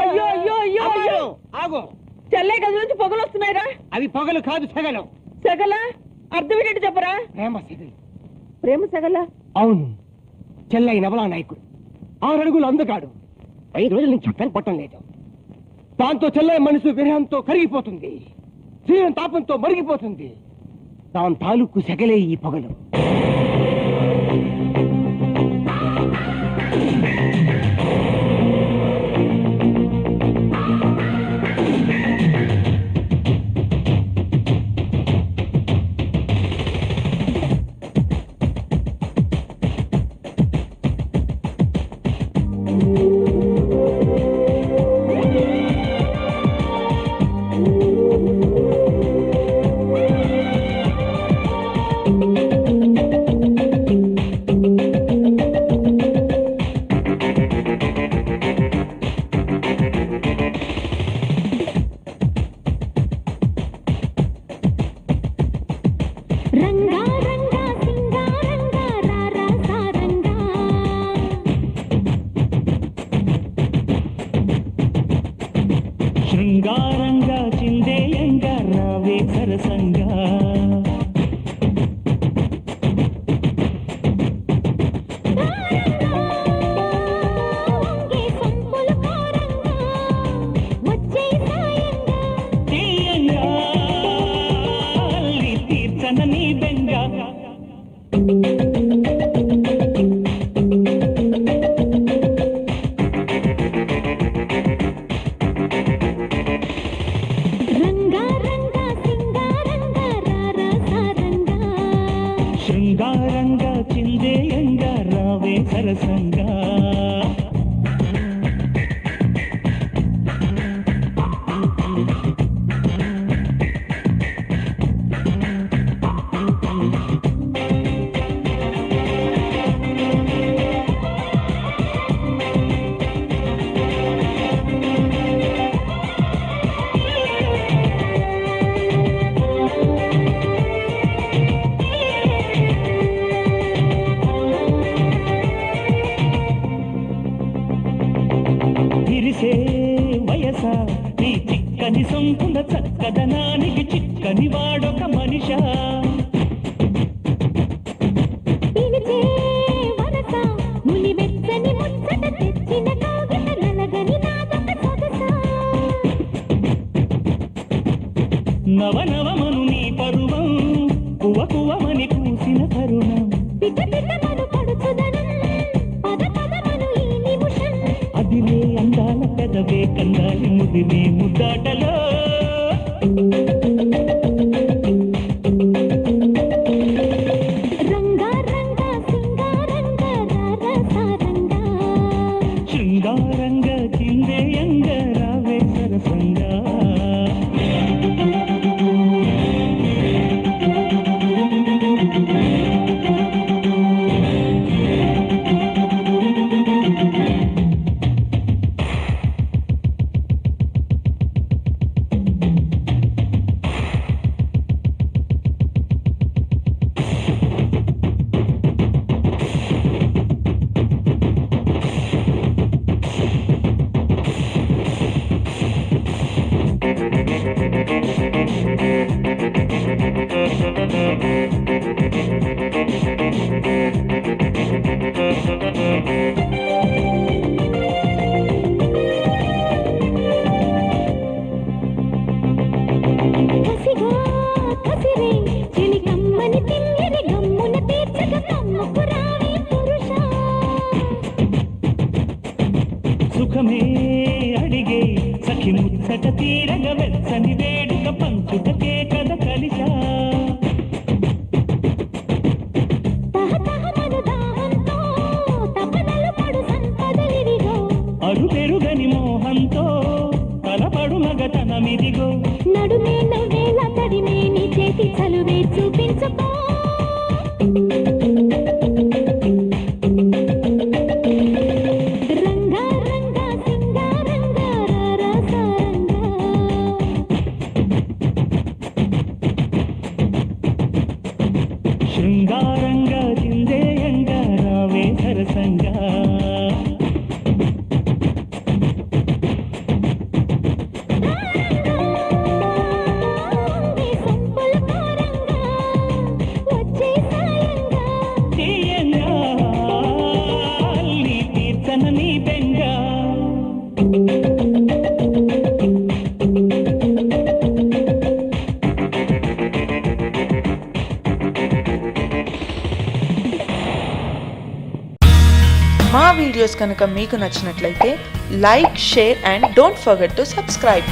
అయ్యో అయ్యో అయ్యో అయ్యో ఆగు. చెల్లె గది నుంచి పొగలు వస్తున్నాయిరా. అవి పొగలు కాదు, సెగలు. సెగల అర్థం ఏంటంటే చెప్పరా? ప్రేమ సెగలు. ప్రేమ సెగల? అవును, చెల్లై నవలా నాయకుడు 6 అడుగులు అందగాడు. 5 రోజుల నుంచి చక్కని పట్టం లేదు. దాంతో చెల్లై మనసు విరహంతో కరిగిపోతుంది, జీవన తాపంతో మరిగిపోతుంది. దాని తాలూకు సెగలే ఈ పొగలు. శృంగారంగా చిందేయంగా రావే సరసంగా, తీయంగా అల్లి తీర్చన నీ బెంగా. శృంగారంగా చిందేయంగా రావే సరసంగా. తిరిసే వయస నీ చిక్కని సొంపుల చక్కదనానికి చిక్కని వాడొక మనిషా. నవనవమను నీ పరువం కువ కువమని కూసిన తరుణం. అదిలే అందాల పెదవే కందాలి ముదిలే ముద్దాటలో. శృంగారంగా చిందేయంగా రావే సరసంగా. సుఖమే అడిగే సఖి ముచ్చట తీరగ వెచ్చని వేడుక పంచుటకే కథ కలిసా. అరు పెరుగని మోహంతో తలపడు మగతనమిదిగో. నడుమే నవ్వేల తడిమే నీ చేతి చలువే చూపించుకో. శృంగారంగా చిందేయంగా రావే సరసంగా. మా వీడియోస్ కనుక మీకు నచ్చినట్లయితే like, share and don't forget to subscribe.